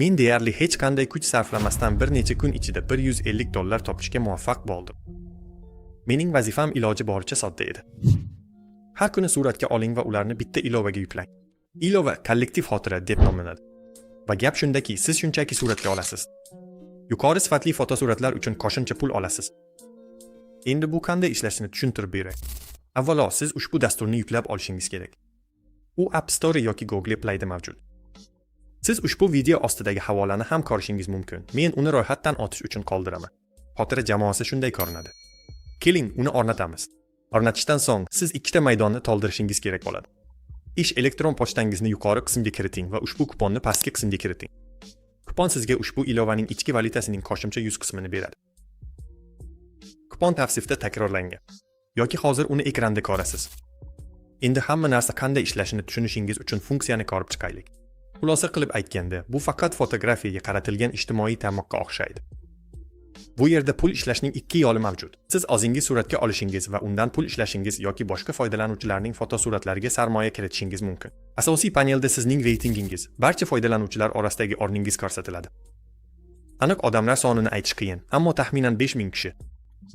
Men deyarli hech qanday kuch sarflamasdan bir necha kun ichida $150 topishga muvaffaq bo'ldim. Mening vazifam iloji boricha sodda edi. Har kuni suratga oling va ularni bitta ilovaga yuklang. Ilova kollektiv xotira deb nomlanadi. Va gap shundaki, siz shunchaki suratga olasiz. Yuqori sifatli fotosuratlar uchun qo'shimcha pul olasiz. Endi bu qanday ishlashini tushuntirib beray. Avvalo, siz ushbu dasturni yuklab olishingiz kerak. U App Store yoki Google Play da mavjud. Siz ushbu video ostidagi havolani ham ko'rishingiz mumkin. Men uni ro'yxatdan o'tish uchun qoldiraman. Xotira jamoasi shunday ko'rinadi. Keling, uni o'rnatamiz. O'rnatishdan so'ng siz ikkita maydonni to'ldirishingiz kerak bo'ladi. Ish elektron pochtangizni yuqori qismga kiriting va ushbu kuponni pastki qismga kiriting. Kupon sizga ushbu ilovaning ichki valyutasining qo'shimcha 100 qismini beradi. Kupon tavsifda takrorlangan. Yoki hozir uni ekranda ko'rasiz. Endi hamma narsa qanday ishlashini tushunishingiz uchun funksiyani ko'rib chiqaylik. Xulosa qilib aytganda, bu faqat fotografiyaga qaratilgan ijtimoiy tarmoqqa o'xshaydi. Bu yerda pul ishlashning ikki yo'li mavjud. Siz o'zingiz suratga olishingiz va undan pul ishlashingiz yoki boshqa foydalanuvchilarning fotosuratlariga sarmoya kiritishingiz mumkin. Asosiy panelda sizning reytingingiz, barcha foydalanuvchilar orasidagi o'rningiz ko'rsatiladi. Aniq odamlar sonini aytish qiyin, ammo taxminan 5000 kishi.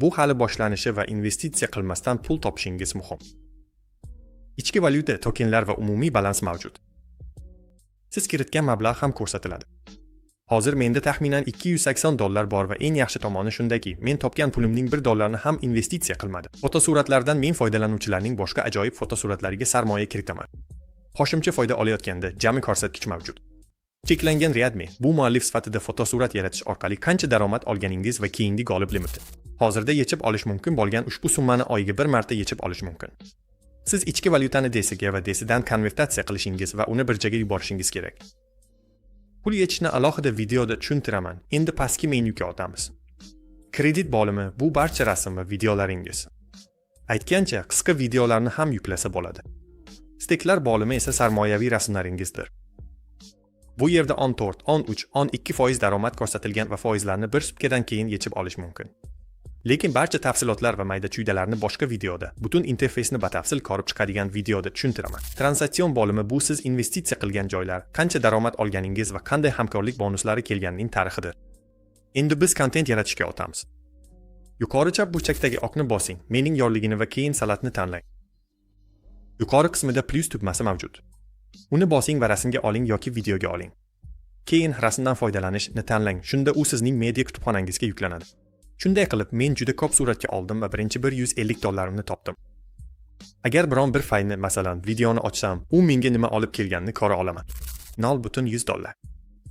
Bu hali boshlanishi va investitsiya qilmasdan pul topishingiz muhim. Ichki valyuta, tokenlar va umumiy balans mavjud. Siz kiritgan mablag' ham ko'rsatiladi. Hozir menda taxminan $280 bor va eng yaxshi tomoni shundaki, men topgan pulimning $1 ham investitsiya qilmadim. Fotosuratlardan men foydalanuvchilarning boshqa ajoyib fotosuratlariga sarmoya kiritaman. Qo'shimcha foyda olayotganda jami ko'rsatkich mavjud. Cheklangan readme, bu muallif sifatida fotosurat yaratish orqali qancha daromad olganingiz va keyingi g'olib limiti. Hozirda yechib olish mumkin bo'lgan ushbu summani oyiga bir marta yechib olish mumkin. Siz ichki valyutani DSga va DSdan konvertatsiya qilishingiz va uni birjaga yuborishingiz kerak. Pul yechishni alohida videoda tushuntiraman. Endi pastki menyuga o'tamiz. Kredit bo'limi bu barcha rasm va videolaringiz. Aytgancha, qisqa videolarni ham yuklasa bo'ladi. Steklar bo'limi esa sarmoyaviy rasmlaringizdir. Bu yerda 14, 13, 12% daromad ko'rsatilgan va foizlarni bir sutkadan keyin yechib olish mumkin. Lekin barcha tafsilotlar va mayda-chuydalarni boshqa videoda, butun interfeysni batafsil ko'rib chiqadigan videoda tushuntiraman. Transaksion bo'limi bu siz investitsiya qilgan joylar, qancha daromad olganingiz va qanday hamkorlik bonuslari kelganining tarixidir. Endi biz kontent yaratishga o'tamiz. Yuqori chap burchakdagi okni bosing, mening yorligini va keyin salatni tanlang. Yuqori qismida plus tugmasi mavjud. Uni bosing va rasmga oling yoki videoga oling. Keyin rasmdan foydalanishni tanlang, shunda u sizning media kutubxonangizga yuklanadi. Shunday qilib, men juda ko'p suratga oldim va birinchi $150 topdim. Agar biron bir faylni, masalan, videoni ochsam, u menga nima olib kelganini ko'ra olaman. $0.100.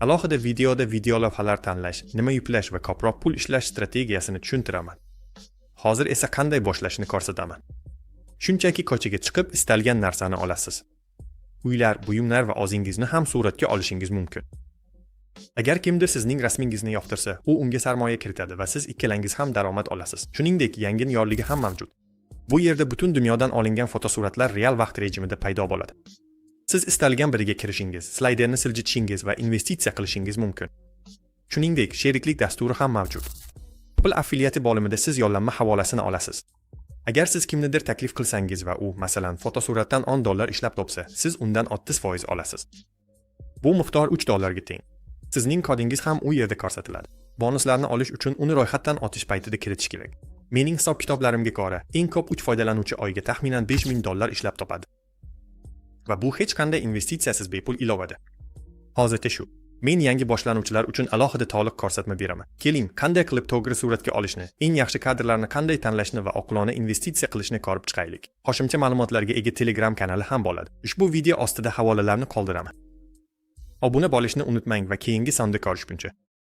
Alohida videoda video lavhalar tanlash, nima yuklash va ko'proq pul ishlash strategiyasini tushuntiraman. Hozir esa qanday boshlashni ko'rsataman. Shunchaki ko'chaga chiqib, istalgan narsani olasiz. Uylar, buyumlar va o'zingizni ham suratga olishingiz mumkin. Agar kimdir sizning rasmingizni yoqtirsa, u unga sarmoya kiritadi va siz ikkalangiz ham daromad olasiz. Shuningdek, yangi yorligi ham mavjud. Bu yerda butun dunyodan olingan fotosuratlar real vaqt rejimida paydo bo'ladi. Siz istalgan biriga kirishingiz, slayderni siljitishingiz va investitsiya qilishingiz mumkin. Shuningdek, sheriklik dasturi ham mavjud. Pul affiliati bo'limida siz yollanma havolasini olasiz. Agar siz kimnidir taklif qilsangiz va u, masalan, fotosuratdan $10 ishlab topsa, siz undan 30% olasiz. Bu miqdor $3 ga teng. Sizning kodingiz ham u yerda ko'rsatiladi. Bonuslarni olish uchun uni ro'yxatdan o'tish paytida kiritish kerak. Mening hisob-kitoblarimga ko'ra, eng ko'p 3 foydalanuvchi oyiga taxminan $5000 ishlab topadi. Va bu hech qanday investitsiyasiz bepul ilovada. Hozircha shu. Men yangi boshlanuvchilar uchun alohida to'liq ko'rsatma beraman. Keling, qanday qilib to'g'ri suratga olishni, eng yaxshi kadrlarni qanday tanlashni va oqilona investitsiya qilishni ko'rib chiqaylik. Qo'shimcha ma'lumotlarga ega Telegram kanali ham bo'ladi. Ushbu video ostida havolalarni qoldiraman. Obuna bo'lishni unutmang va keyingi sonda ko'rishguncha